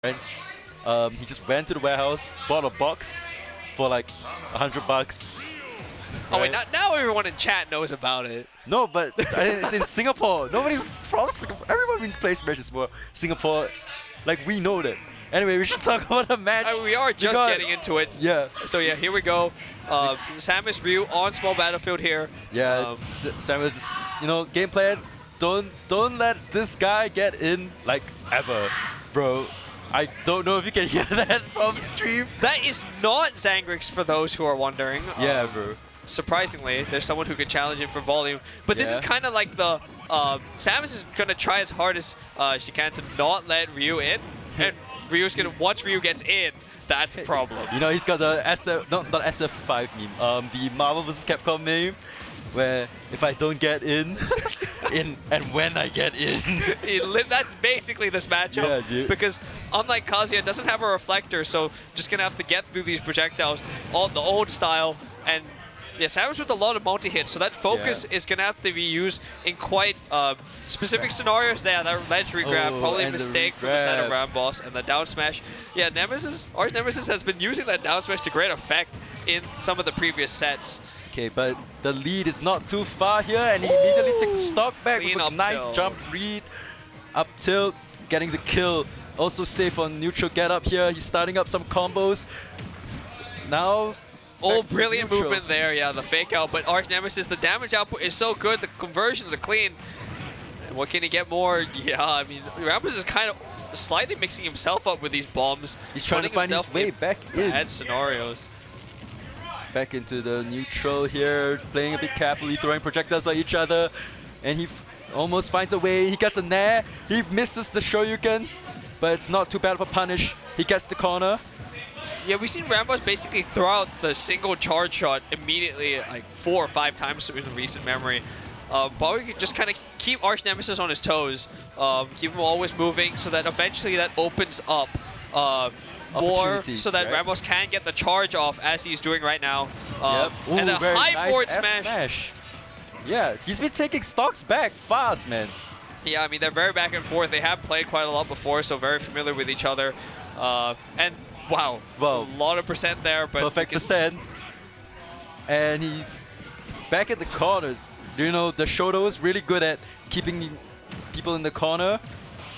friends. He just went to the warehouse, bought a box for like $100. Oh wait, now everyone in chat knows about it. No, but it's in Singapore. Nobody's from Singapore. Everyone who plays Smash is for Singapore. Like, we know that. Anyway, we should talk about the match. We are just getting into it. Yeah. So yeah, here we go. Samus Ryu on small battlefield here. Yeah, Samus is, you know, game plan. Don't let this guy get in like ever, bro. I don't know if you can hear that from stream. That is not Zangrix for those who are wondering. Yeah, bro. Surprisingly, there's someone who could challenge him for volume. But this is kind of like the... Samus is going to try as hard as she can to not let Ryu in. And Ryu's going to... Once Ryu gets in, that's a problem. You know, he's got the SF... Not SF5 meme. The Marvel vs. Capcom meme. Where if I don't get in, and when I get in. That's basically this matchup. Yeah, dude. Because unlike Kazuya, it doesn't have a reflector, so just going to have to get through these projectiles all the old style. And yeah, Samus with a lot of multi-hits, so that focus is going to have to be used in quite specific scenarios there. That ledge regrab, probably a mistake from the side of RAMBOSS, and the down smash. Yeah, Arch Nemesis has been using that down smash to great effect in some of the previous sets. Okay, but the lead is not too far here, and he immediately takes a stock back with a nice jump read. Up tilt, getting the kill. Also safe on neutral get up here. He's starting up some combos. Now... Oh, brilliant movement there, yeah, the fake out. But Arch Nemesis, the damage output is so good, the conversions are clean. And what can he get more? Yeah, I mean, RAMBOSS is kind of slightly mixing himself up with these bombs. He's trying to find his way back in. Bad scenarios. Back into the neutral here, playing a bit carefully, throwing projectiles at each other. And he almost finds a way. He gets a nair. He misses the Shoryuken, but it's not too bad of a punish. He gets the corner. Yeah, we've seen RAMBOSS basically throw out the single charge shot immediately like 4 or 5 times in recent memory. But we could just kind of keep Arch Nemesis on his toes, keep him always moving so that eventually that opens up more so that RAMBOSS can get the charge off as he's doing right now. Ooh, and the high forward smash. Yeah, he's been taking stocks back fast, man. Yeah, I mean, they're very back and forth. They have played quite a lot before, so very familiar with each other. And wow, a lot of percent there. But perfect percent. And he's back at the corner. You know, the Shoto is really good at keeping people in the corner.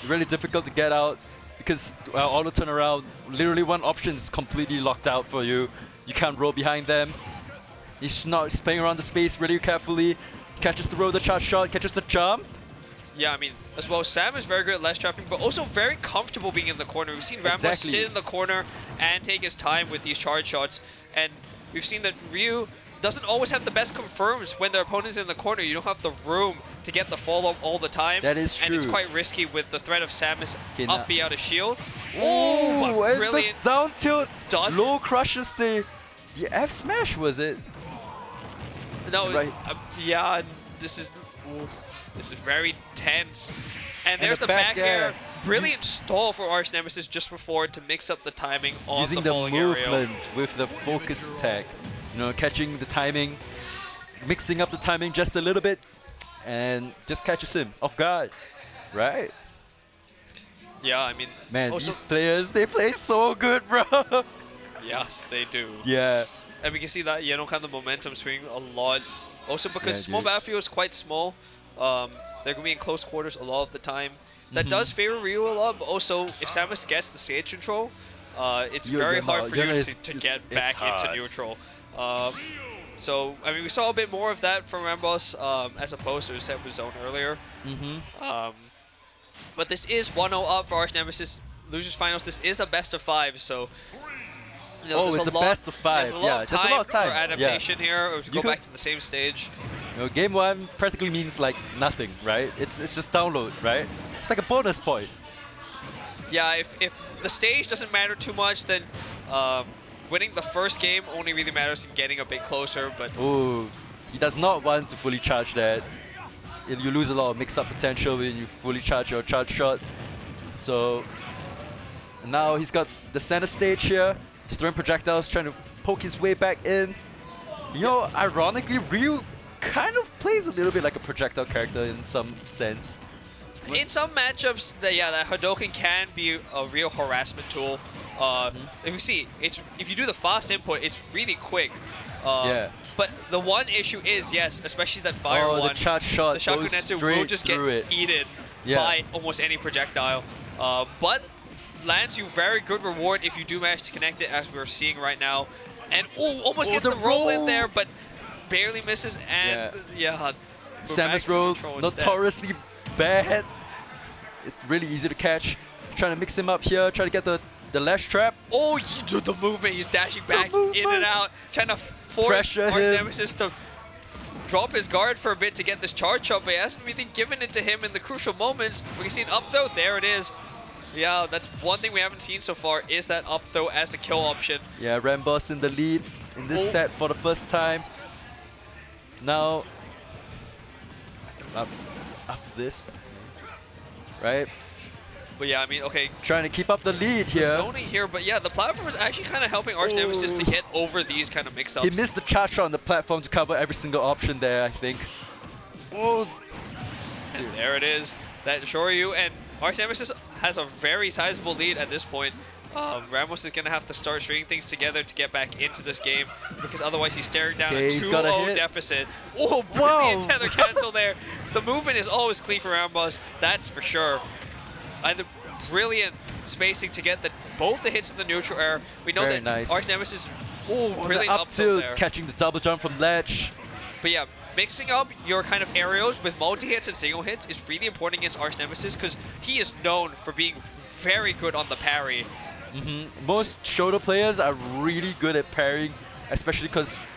Really difficult to get out because auto turnaround, literally one option is completely locked out for you. You can't roll behind them. He's playing around the space really carefully. Catches the roll, the charge shot, catches the jump. Yeah, I mean, as well, Sam is very good at ledge trapping, but also very comfortable being in the corner. We've seen RAMBOSS sit in the corner and take his time with these charge shots. And we've seen that Ryu doesn't always have the best confirms when their opponent's in the corner. You don't have the room to get the follow-up all the time. That is true. And it's quite risky with the threat of Samus up B out of shield. Oh, brilliant. And the down tilt low crushes the F smash, was it? No, right. Yeah, this is very tense. And there's the back air. Brilliant stall for Arch Nemesis just before to mix up the timing on using the falling movement aerial. with the focus tag. You know, catching the timing, mixing up the timing just a little bit, and just catches him off guard, right? Yeah, I mean... Man, these players, they play so good, bro! Yes, they do. Yeah. And we can see that Yeno kind of momentum swing a lot. Also because small battlefield is quite small, they're going to be in close quarters a lot of the time. That does favor Ryu a lot, but also if Samus gets the stage control, it's very hard for you to get back into neutral. So, I mean, we saw a bit more of that from RAMBOSS as opposed to Samus Zone earlier. But this is 1-0 up for Arch Nemesis. Losers Finals, this is a best of 5, so... You know, it's a best of 5. There's a lot of time for adaptation here, or to go back to the same stage. You know, game 1 practically means like nothing, right? It's just download, right? It's like a bonus point. Yeah, if the stage doesn't matter too much, then winning the first game only really matters in getting a bit closer. But ooh, he does not want to fully charge that. You lose a lot of mix-up potential when you fully charge your charge shot. So now he's got the center stage here. He's throwing projectiles, trying to poke his way back in. You know, ironically, Ryu kind of plays a little bit like a projectile character in some sense. in some matchups, that Hadouken can be a real harassment tool. If you see, if you do the fast input, it's really quick. Yeah. But the one issue is, yes, especially that fire one. The charge shot the shot goes Kunetsu straight will just get through it. eaten by almost any projectile. But lands you very good reward if you do manage to connect it, as we're seeing right now. And almost gets the roll in there, but barely misses. And Samus roll notoriously bad. It's really easy to catch. Trying to mix him up here, try to get the lash trap. Oh, the movement. He's dashing back in and out, trying to force Arch Nemesis to drop his guard for a bit to get this charge shot, but he hasn't really given it to him in the crucial moments. We can see an up throw. There it is. Yeah, that's one thing we haven't seen so far, is that up throw as a kill option. Yeah, RAMBOSS in the lead in this set for the first time. Now, after this, right? But yeah, I mean, okay. Trying to keep up the lead here. Zoning here, but yeah, the platform is actually kind of helping Arch Nemesis to get over these kind of mix-ups. He missed the charge shot on the platform to cover every single option there, I think. Oh. And there it is. That Shoryu, and Arch Nemesis has a very sizable lead at this point. RAMBOSS is going to have to start stringing things together to get back into this game, because otherwise he's staring down a 2-0 deficit. Oh, brilliant tether cancel there. The movement is always clean for RAMBOSS, that's for sure. And the brilliant spacing to get both the hits in the neutral air. We know that Arch Nemesis, brilliant up tilt there. Catching the double jump from ledge. But yeah, mixing up your kind of aerials with multi-hits and single hits is really important against Arch Nemesis, because he is known for being very good on the parry. Most shoulder players are really good at parrying, especially because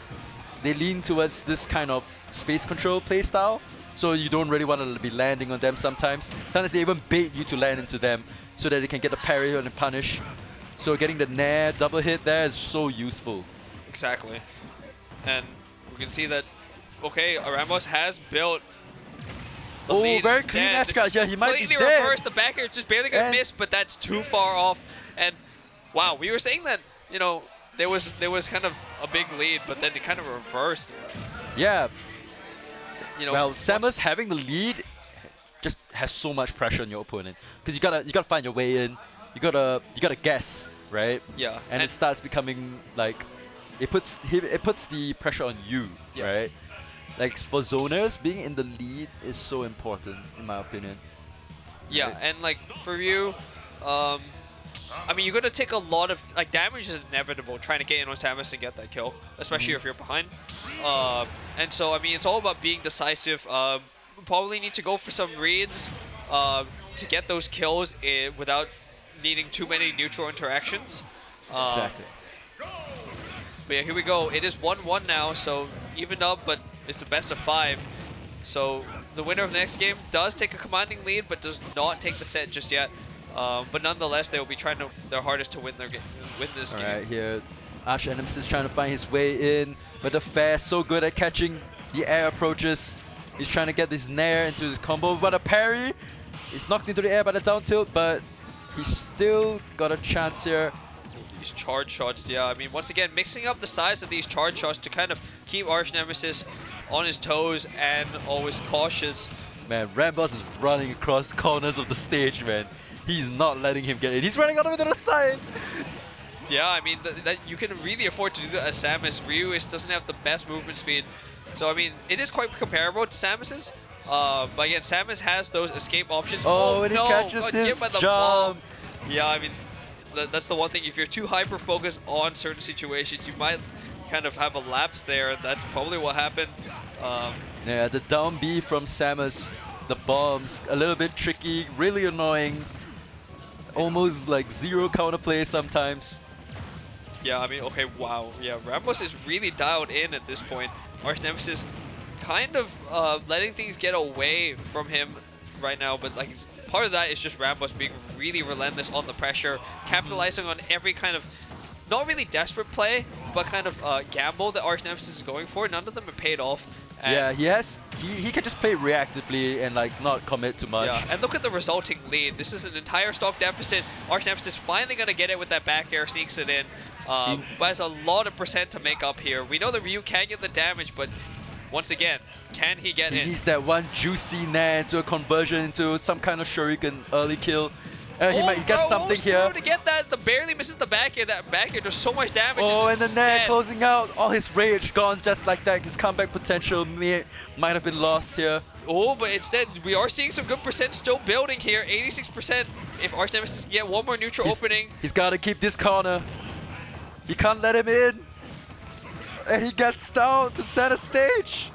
they lean towards this kind of space control playstyle. So you don't really want to be landing on them sometimes. Sometimes they even bait you to land into them so that they can get the parry and the punish. So getting the nair double hit there is so useful. Exactly. And we can see that, okay, RAMBOSS has built the lead very instead. clean edge guard. Yeah, he might be completely dead. reversed. The back air just barely got missed, but that's too far off. And wow, we were saying that, you know, there was kind of a big lead, but then it kind of reversed. Yeah. You know, well, Samus having the lead just has so much pressure on your opponent, because you gotta find your way in. You gotta guess, right? Yeah. And it starts becoming like it puts the pressure on you, right? Like for zoners, being in the lead is so important, in my opinion. Yeah, right? and like for you, I mean, you're gonna take a lot of damage is inevitable trying to get in on Samus and get that kill, especially if you're behind. And so I mean, it's all about being decisive. Probably need to go for some reads to get those kills without needing too many neutral interactions. Exactly. But yeah, here we go. It is 1-1 now, so evened up, but it's the best of 5. So the winner of the next game does take a commanding lead, but does not take the set just yet. But nonetheless, they will be trying their hardest to win this game. Alright, here, Arch Nemesis trying to find his way in, but the Fair so good at catching the air approaches. He's trying to get this nair into his combo, but a parry. He's knocked into the air by the down tilt, but he's still got a chance here. These charge shots, yeah. I mean, once again, mixing up the size of these charge shots to kind of keep Arch Nemesis on his toes and always cautious. Man, RAMBOSS is running across corners of the stage, man. He's not letting him get in. He's running all the way to the side. Yeah, I mean, that you can really afford to do that as Samus. Ryu doesn't have the best movement speed. So, I mean, it is quite comparable to Samus's. But again, Samus has those escape options. Oh, and he catches his jump. Bomb. Yeah, I mean, that's the one thing. If you're too hyper-focused on certain situations, you might kind of have a lapse there. That's probably what happened. Yeah, the down B from Samus, the bombs, a little bit tricky, really annoying. Almost like zero counterplay sometimes. Yeah, I mean, okay, wow. Yeah, RAMBOSS is really dialed in at this point. Arch Nemesis kind of letting things get away from him right now, but like part of that is just RAMBOSS being really relentless on the pressure, capitalizing on every kind of, not really desperate play, but kind of gamble that Arch Nemesis is going for. None of them have paid off. And yeah, he can just play reactively and like not commit too much. Yeah, and look at the resulting lead. This is an entire stock deficit. Arch Nemesis finally going to get it with that back air, sneaks it in. But has a lot of percent to make up here. We know that Ryu can get the damage, but once again, can he get He in? needs that one juicy net into a conversion into some kind of shuriken early kill. He might get something here. To get that, the barely misses the back air. That back air does so much damage. Oh, and the net closing out. All his rage gone just like that. His comeback potential might have been lost here. Oh, but instead, we are seeing some good percent still building here. 86%. If Arch Nemesis can get one more neutral opening. He's got to keep this corner. You can't let him in. And he gets down to center stage.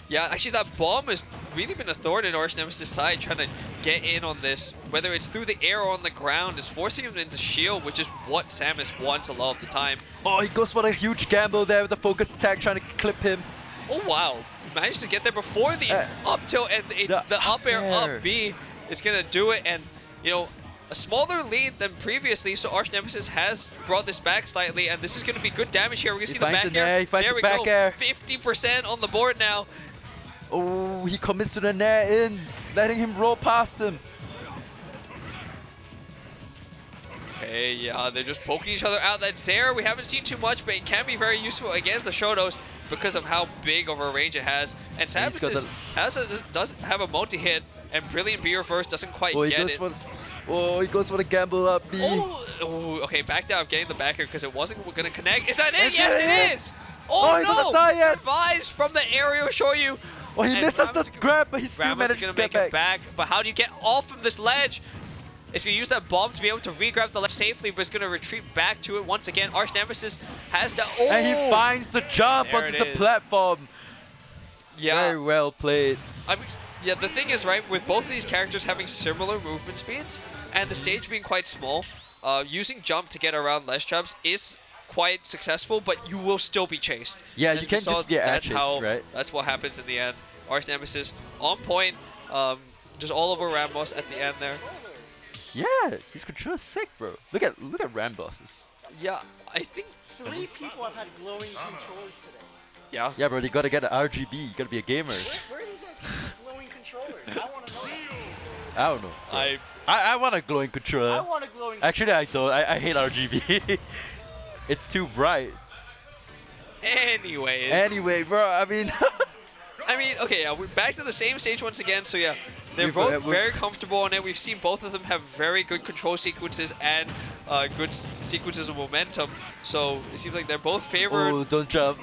Yeah, actually that bomb has really been a thorn in Arch Nemesis' side, trying to get in on this. Whether it's through the air or on the ground, is forcing him into shield, which is what Samus wants a lot of the time. Oh, he goes for a huge gamble there with the focus attack, trying to clip him. Oh wow, managed to get there before the up tilt, and it's the up air up B is gonna do it, and you know, a smaller lead than previously, so Arch Nemesis has brought this back slightly, and this is gonna be good damage here. We're gonna see the back air. There we go, 50% on the board now. Oh, he commits to the nair in, letting him roll past him. Okay, yeah, they're just poking each other out. That Zair, we haven't seen too much, but it can be very useful against the Shotos because of how big of a range it has. And Samus does have a multi-hit, and Brilliant B reverse doesn't quite get it. He goes for the gamble up B. Oh, okay, backed out of getting the backer because it wasn't going to connect. Is that it? Yes, it is! Oh, he doesn't die yet! Survives from the aerial Shoryu. Oh, he misses the grab, but he still manages to get back. But how do you get off of this ledge? It's going to use that bomb to be able to re-grab the ledge safely, but it's going to retreat back to it once again. Arch Nemesis has the... Oh! And he finds the jump onto the platform. Yeah. Very well played. I mean, yeah, the thing is, right, with both of these characters having similar movement speeds and the stage being quite small, using jump to get around ledge traps is quite successful, but you will still be chased. Yeah, you can't just get chased, right? That's what happens in the end. Arch Nemesis on point, just all over RAMBOSS at the end there. Yeah, his controller's sick, bro. Look at RAMBOSS's. Yeah, I think 3 people have had glowing controllers today. Yeah. Yeah, bro, you gotta get an RGB. You gotta be a gamer. Where are these guys getting glowing controllers? I want to know that. I don't know. I want a glowing controller. I want a glowing Actually, I don't. I hate RGB. It's too bright. Anyway, bro, I mean... okay, yeah, we're back to the same stage once again, so yeah. They're both very comfortable on it. We've seen both of them have very good control sequences and good sequences of momentum. So it seems like they're both favored. Oh, don't jump.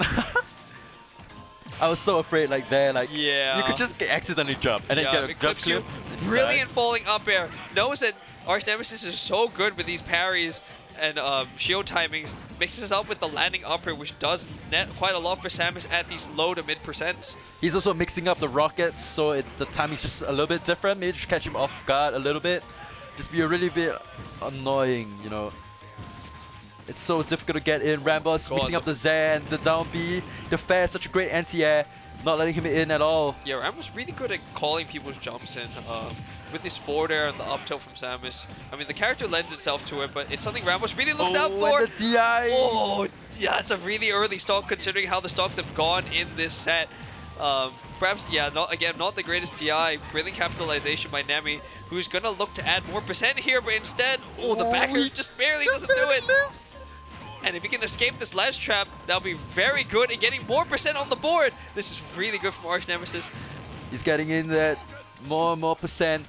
I was so afraid like that. Like, yeah. You could just accidentally jump and then get a jump kill. Brilliant falling up air. Knows that Arch Nemesis is so good with these parries and shield timings. Mixes up with the landing up air, which does net quite a lot for Samus at these low to mid percents. He's also mixing up the rockets, so it's the timing's just a little bit different. Maybe just catch him off guard a little bit. Just be a really bit annoying, you know. It's so difficult to get in. RAMBOSS mixing up the Z and the down B. The fair, such a great anti-air. Not letting him in at all. Yeah, RAMBOSS really good at calling people's jumps in. With this forward air and the up tilt from Samus. I mean, the character lends itself to it, but it's something RAMBOSS really looks out for. And the DI. Oh, yeah, it's a really early stock considering how the stocks have gone in this set. Perhaps, yeah, not the greatest DI. Brilliant capitalization by Nemi, who's going to look to add more percent here, but instead, the backer just barely doesn't do it. And if he can escape this ledge trap, that'll be very good in getting more percent on the board. This is really good from Arch Nemesis. He's getting in that more and more percent.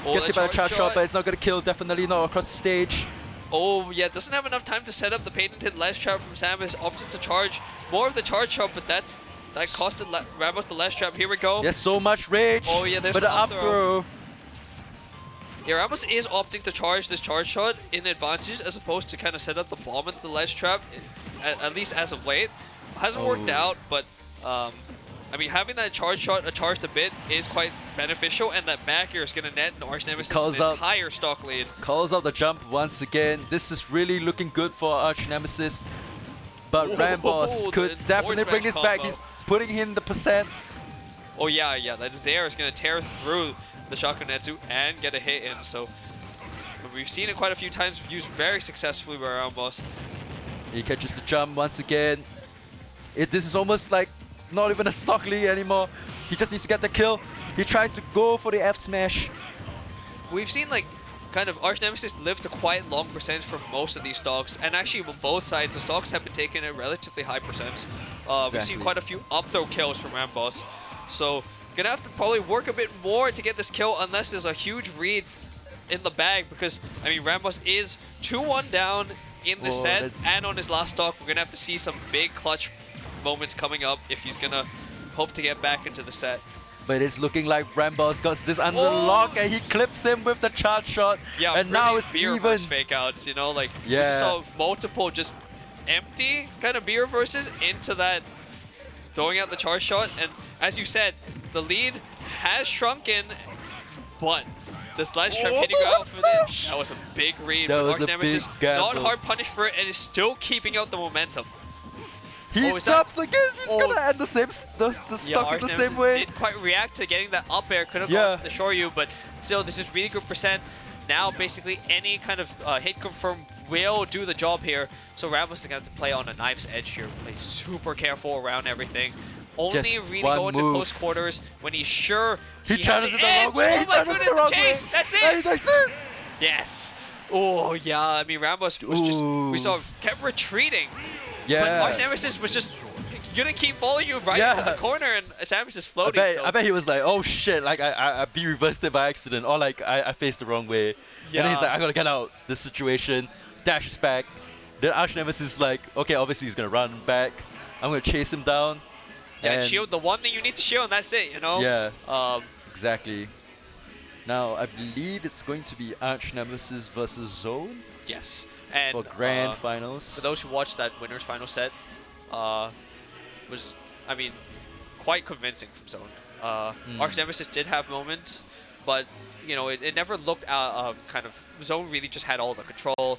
Gets hit by a charge shot, but it's not going to kill. Definitely not across the stage. Oh, yeah, doesn't have enough time to set up the patented ledge trap from Samus. Opted to charge more of the charge shot, but that costed RAMBOSS the ledge trap. Here we go. There's so much rage. Oh, yeah, there's the up throw. Yeah, RAMBOSS is opting to charge this charge shot in advantage as opposed to kind of set up the bomb into the ledge trap, at least as of late. Hasn't worked out, but I mean, having that charge shot charged a bit is quite beneficial, and that back air is going to net an Arch Nemesis an entire stock lead. Calls out the jump once again. This is really looking good for Arch Nemesis. But RAMBOSS could definitely bring this back. He's putting in the percent. Oh, yeah, that Zair is going to tear through the Shakunetsu and get a hit in. So we've seen it quite a few times used very successfully by RAMBOSS. He catches the jump once again. This is almost like not even a stock lead anymore. He just needs to get the kill. He tries to go for the F smash. We've seen like kind of Arch Nemesis live to quite long percentage for most of these stocks, and actually on both sides the stocks have been taken at relatively high percents. We've seen Exactly. quite a few up throw kills from RAMBOSS. So gonna have to probably work a bit more to get this kill unless there's a huge read in the bag, because I mean RAMBOSS is 2-1 down in the set, that's- and on his last stock we're gonna have to see some big clutch moments coming up if he's gonna hope to get back into the set. But it's looking like RAMBOSS got this under lock, and he clips him with the charge shot. Yeah, and now pretty it's B even. reverse fake outs, you know, like we Yeah. just saw multiple just empty kind of B reverses into that throwing out the charge shot, and as you said, the lead has shrunken, but this ledge trap hitting Oh, out from it, that was a big read. That but was Arch a Nemesis big gamble. not hard punished for it and is still keeping out the momentum. He Oh, is that- jumps again. He's Oh. gonna end the same, the stuck in Arch the Nemesis same way. didn't quite react to getting that up air, could have Yeah. gone to the Shoryu, but still, this is really good percent. Now, basically, any kind of hit confirm will do the job here. So RAMBOSS is going to have to play on a knife's edge here, play super careful around everything. Only Just really one go into move. close quarters when he's sure He has channels the it the wrong edge. way. Oh He my channels it goodness, the wrong the chase! way. That's And it! that's it. Yes! Oh, yeah, I mean, RAMBOSS was just, we Ooh. saw, kept retreating. But Yeah. Arch Nemesis was just gonna keep following you right Yeah. into the corner, and Samus is I floating. bet, so. I bet he was like, oh shit, like I be reversed it by accident, or like I faced the wrong way. And then he's Yeah. like, I gotta get out this situation, dashes back. Then Arch Nemesis is like, okay, obviously he's gonna run back. I'm gonna chase him down. Yeah, and shield the one thing you need to shield, and that's it, you know? Yeah. Exactly. Now, I believe it's going to be Arch Nemesis versus Zone Yes. And for Grand Finals. for those who watched that winner's final set, was, I mean, quite convincing from Zone. Arch Nemesis did have moments, but, you know, it never looked kind of, Zone really just had all the control.